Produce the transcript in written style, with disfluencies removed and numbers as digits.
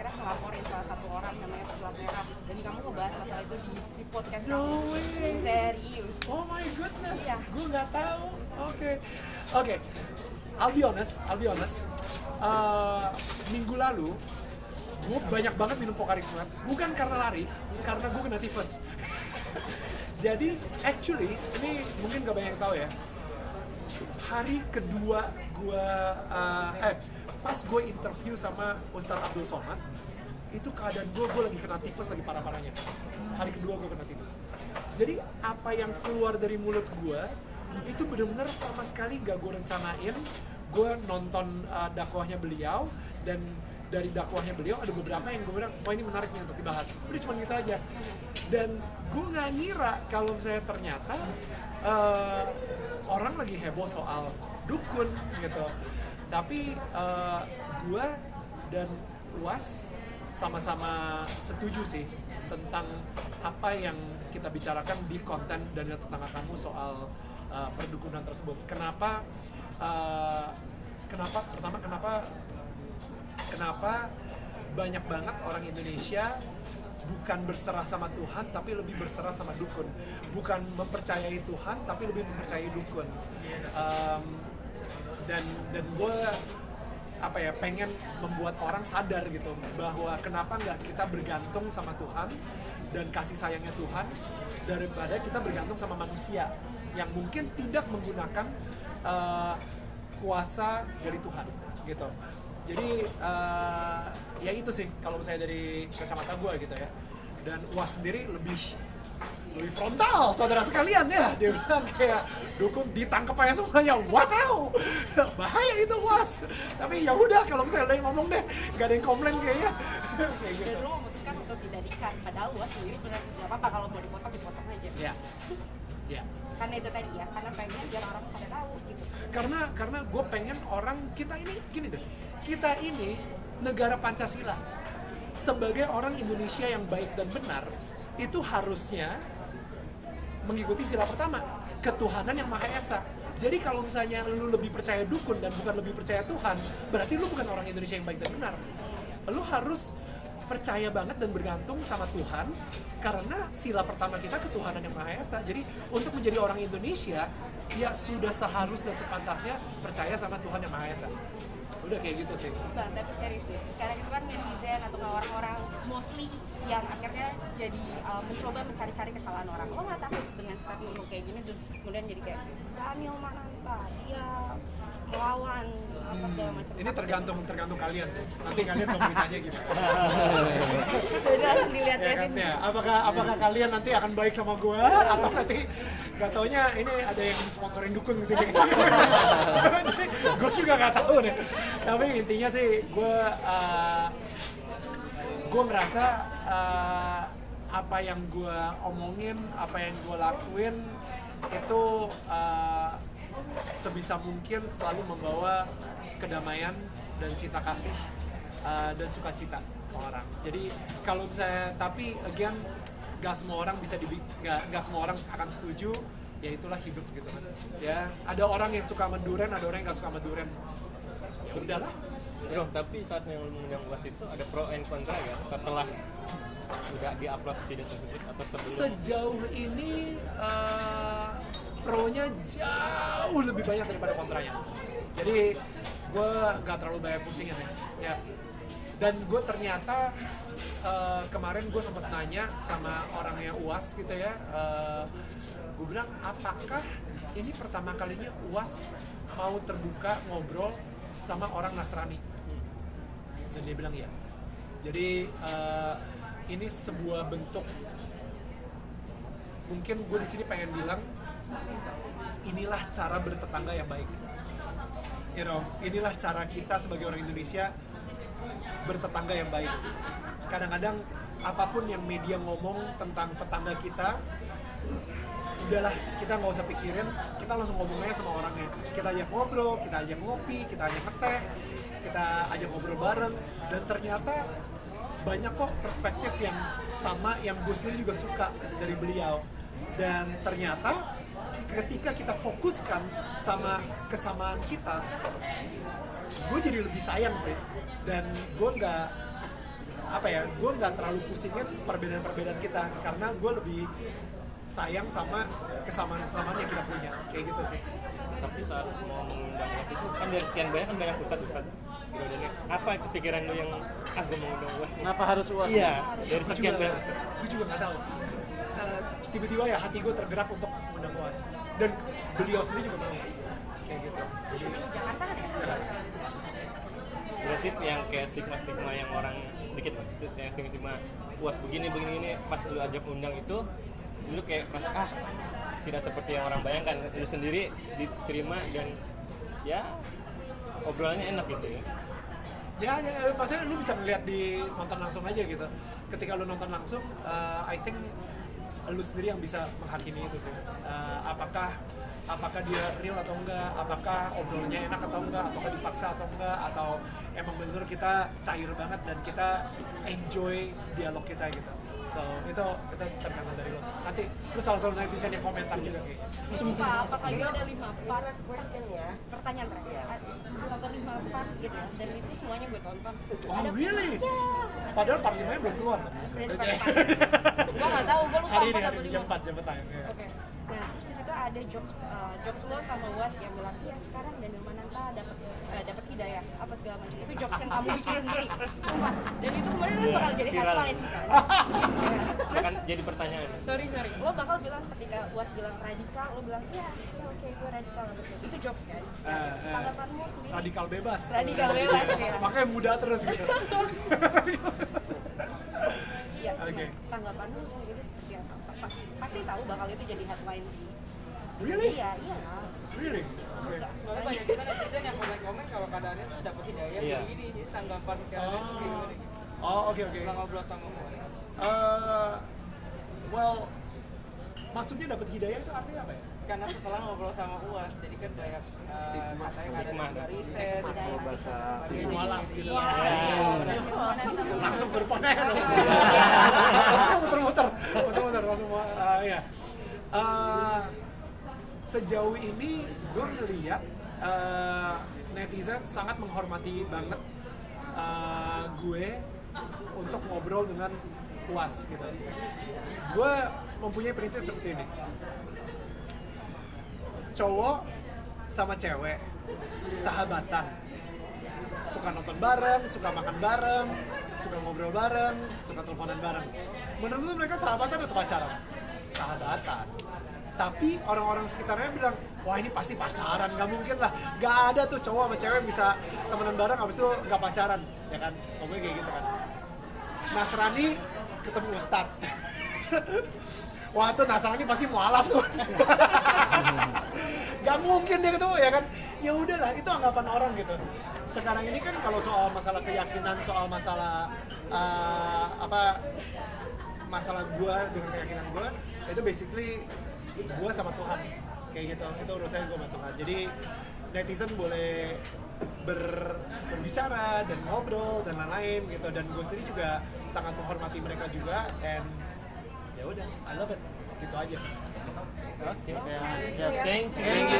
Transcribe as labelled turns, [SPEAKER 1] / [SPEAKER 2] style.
[SPEAKER 1] akhirnya ngelaporin salah satu orang namanya pesulap merah, dan kamu ngebahas masalah itu di podcast
[SPEAKER 2] No
[SPEAKER 1] kamu.
[SPEAKER 2] way.
[SPEAKER 1] Serius.
[SPEAKER 2] Oh my goodness,
[SPEAKER 1] Iya.
[SPEAKER 2] gue nggak tahu. Oke. I'll be honest. Minggu lalu gue banyak banget minum Pocari Sweat, bukan karena lari, karena gue kena tifus. Jadi actually ini mungkin gak banyak yang tahu ya. Hari kedua gue pas gue interview sama Ustadz Abdul Somad, itu keadaan gue lagi kena tifus, lagi parah-parahnya. Hari kedua gue kena tifus. Jadi apa yang keluar dari mulut gue itu benar-benar sama sekali gak gue rencanain. Gue nonton dakwahnya beliau, dan dari dakwahnya beliau ada beberapa yang gue bilang, wah ini menarik nih untuk dibahas. Udah cuma gitu aja. Dan gue nggak ngira kalau misalnya ternyata orang lagi heboh soal dukun gitu. Tapi gue dan UAS sama-sama setuju sih tentang apa yang kita bicarakan di konten Daniel Tetangga Kamu soal perdukunan tersebut. Kenapa banyak banget orang Indonesia bukan berserah sama Tuhan tapi lebih berserah sama dukun, bukan mempercayai Tuhan tapi lebih mempercayai dukun. Dan gue pengen membuat orang sadar gitu bahwa kenapa nggak kita bergantung sama Tuhan dan kasih sayangnya Tuhan daripada kita bergantung sama manusia yang mungkin tidak menggunakan kuasa dari Tuhan gitu. Jadi ya itu sih kalau misalnya dari kacamata gue gitu ya. Dan UAS sendiri lebih frontal, saudara sekalian ya. Dia bilang kayak dukun ditangkap aja semuanya. Wow, bahaya itu UAS. Tapi ya udah kalau misalnya ada yang ngomong deh, nggak ada yang komplain kayaknya. Kayak gitu.
[SPEAKER 1] Dan lo memutuskan untuk tidak di-cut, padahal UAS sendiri benar nggak apa-apa kalau mau dipotong aja.
[SPEAKER 2] Ya.
[SPEAKER 1] Karena itu tadi ya, karena pengen biar orang pada tahu gitu.
[SPEAKER 2] Karena gue pengen orang, kita ini gini deh, kita ini negara Pancasila. Sebagai orang Indonesia yang baik dan benar, itu harusnya mengikuti sila pertama, ketuhanan yang Maha Esa. Jadi kalau misalnya lu lebih percaya dukun dan bukan lebih percaya Tuhan, berarti lu bukan orang Indonesia yang baik dan benar. Lu harus percaya banget dan bergantung sama Tuhan, karena sila pertama kita ketuhanan yang Maha Esa. Jadi untuk menjadi orang Indonesia, ya sudah seharus dan sepantasnya percaya sama Tuhan yang Maha Esa. Udah kayak gitu sih.
[SPEAKER 1] Bang, tapi serius deh, sekarang itu kan netizen atau orang-orang mostly yang akhirnya jadi mencoba mencari-cari kesalahan orang. Lo nggak takut dengan statement lo kayak gini, kemudian jadi kayak Daniel Mananta, dia melawan apa segala macam.
[SPEAKER 2] Ini tergantung kalian sih. Nanti kalian komentarnya gimana.
[SPEAKER 1] Udah langsung dilihat
[SPEAKER 2] Ya kan, ya. Apakah kalian nanti akan baik sama gue atau nanti nggak taunya ini ada yang sponsorin dukun di sini. Jadi gue juga nggak tahu deh. Tapi intinya sih gue ngerasa apa yang gue omongin, apa yang gue lakuin itu sebisa mungkin selalu membawa kedamaian dan cinta kasih dan sukacita ke orang. Jadi kalau misalnya, tapi again gak semua orang bisa gak semua orang akan setuju, ya itulah hidup gitu kan. Ya ada orang yang suka sama durian, ada orang yang gak suka sama durian. Ya udahlah.
[SPEAKER 3] Bro, tapi saat yang UAS itu ada pro and kontra ya setelah udah di-upload video tersebut atau sebelum?
[SPEAKER 2] Sejauh ini pro-nya jauh lebih banyak daripada kontranya. Jadi gue gak terlalu banyak pusingin ya. Dan gue ternyata kemarin gue sempat nanya sama orangnya UAS gitu ya. Gue bilang, apakah ini pertama kalinya UAS mau terbuka ngobrol sama orang Nasrani? Dan dia bilang iya. Jadi ini sebuah bentuk, mungkin gue di sini pengen bilang, inilah cara bertetangga yang baik. You know, inilah cara kita sebagai orang Indonesia bertetangga yang baik. Kadang-kadang apapun yang media ngomong tentang tetangga kita, udahlah, kita nggak usah pikirin, kita langsung ngomongnya sama orangnya. Kita ajak ngobrol, kita ajak ngopi, kita ajak ngeteh, kita ajak ngobrol bareng, dan ternyata banyak kok perspektif yang sama yang gue sendiri juga suka dari beliau. Dan ternyata ketika kita fokuskan sama kesamaan kita, gue jadi lebih sayang sih. Dan gue apa ya, gue nggak terlalu pusingin perbedaan-perbedaan kita karena gue lebih sayang sama kesamaan-kesamaan yang kita punya, kayak gitu sih.
[SPEAKER 3] Tapi saat mau mengundang UAS itu kan dari sekian banyak kan banyak ustad-ustad gitu, dan apa kepikiran lu yang gue mau undang UAS nih?
[SPEAKER 4] Kenapa harus UAS?
[SPEAKER 3] Iya, dari sekian banyak ustad.
[SPEAKER 2] Gue juga nggak tahu. Tiba-tiba ya hati gue tergerak untuk mengundang UAS dan beliau sendiri juga mau, kayak gitu. Jadi
[SPEAKER 1] di Jakarta kan ya?
[SPEAKER 3] Berarti yang kayak stigma-stigma yang orang dikit, yang stigma UAS begini ini pas lu ajak undang itu lu kayak merasa tidak seperti yang orang bayangkan, lu sendiri diterima dan ya obrolannya enak gitu ya.
[SPEAKER 2] ya maksudnya lu bisa ngeliat di nonton langsung aja gitu. Ketika lu nonton langsung, I think lu sendiri yang bisa menghakimi itu sih. Apakah dia real atau enggak, apakah obrolannya enak atau enggak, ataukah dipaksa atau enggak, atau emang bener kita cair banget dan kita enjoy dialog kita gitu. So itu tergantung dari lo. Nanti lu salah netizen yang komentar juga kayak.
[SPEAKER 1] Lupa, apakah dia ada 5 part pertanyaan terakhir atau 5 part gitu ya, dan itu semuanya gue tonton.
[SPEAKER 2] Oh really?
[SPEAKER 1] Ya,
[SPEAKER 2] Padahal part 5 nya belum keluar.
[SPEAKER 1] berarti part 4. Gue nggak tahu, gue lupa
[SPEAKER 2] Hari
[SPEAKER 1] 4
[SPEAKER 2] ini
[SPEAKER 1] atau 5.
[SPEAKER 2] jam 4 tayang.
[SPEAKER 1] Oke. Nah, terus di situ ada jokes lo sama UAS yang bilang, "Ya, sekarang Daniel Mananta dapat hidayah apa segala macam." Itu jokes yang kamu bikin sendiri. Sumpah. Dan itu kemarin bakal jadi
[SPEAKER 3] Viral.
[SPEAKER 1] headline kan. Ya, terus
[SPEAKER 3] Akan jadi pertanyaan.
[SPEAKER 1] sorry. Lo bakal bilang ketika UAS bilang radikal, lo bilang, "Ya, oke, gue radikal." Itu jokes kan. Tanggapanmu sendiri?
[SPEAKER 2] Radikal bebas.
[SPEAKER 1] Radikal bebas ya.
[SPEAKER 2] Makanya muda terus gitu.
[SPEAKER 1] Iya.
[SPEAKER 2] Oke.
[SPEAKER 1] Tanggapanmu sendiri seperti apa? Pasti tahu bakal itu jadi headline.
[SPEAKER 2] Really?
[SPEAKER 1] Iya.
[SPEAKER 2] Really? Oke.
[SPEAKER 5] Soalnya banyak juga netizen yang komen-komen kalau keadaannya tuh dapat hidayah
[SPEAKER 3] Iya.
[SPEAKER 5] begini, jadi tanggapan kalian tuh gimana?
[SPEAKER 2] Oh, oke.
[SPEAKER 5] Setelah ngobrol sama UAS.
[SPEAKER 2] Well, maksudnya dapat hidayah itu artinya apa ya?
[SPEAKER 5] Karena setelah ngobrol sama UAS, jadi kan banyak katanya ada
[SPEAKER 3] Hikmah.
[SPEAKER 5] riset,
[SPEAKER 4] Kalau bahasa
[SPEAKER 2] Mualaf gitu.
[SPEAKER 1] Iya.
[SPEAKER 2] Langsung berpanah ya. Muter-muter langsung ya. Sejauh ini gue ngeliat netizen sangat menghormati banget gue untuk ngobrol dengan UAS gitu. Gue mempunyai prinsip seperti ini. Cowok sama cewek sahabatan, suka nonton bareng, suka makan bareng, suka ngobrol bareng, suka teleponan bareng. Menurut lu mereka sahabatan atau pacaran? Sahabatan. Tapi orang-orang sekitarnya bilang, wah ini pasti pacaran, nggak mungkin lah. Nggak ada tuh cowok sama cewek bisa temenan bareng abis itu nggak pacaran, ya kan? Ngomongnya kayak gitu kan. Nasrani ketemu Ustadz. Wah tuh Nasrani pasti mualaf tuh. Gak mungkin dia ketemu, ya kan? Ya udahlah, itu anggapan orang gitu. Sekarang ini kan kalau soal masalah keyakinan, soal masalah masalah gue dengan keyakinan gue, itu basically gue sama Tuhan, kayak gitu. Itu urusannya gue sama Tuhan. Jadi netizen boleh berbicara dan ngobrol dan lain-lain gitu. Dan gue sendiri juga sangat menghormati mereka juga. And ya udah, I love it, gitu aja.
[SPEAKER 3] Oke. Thank you.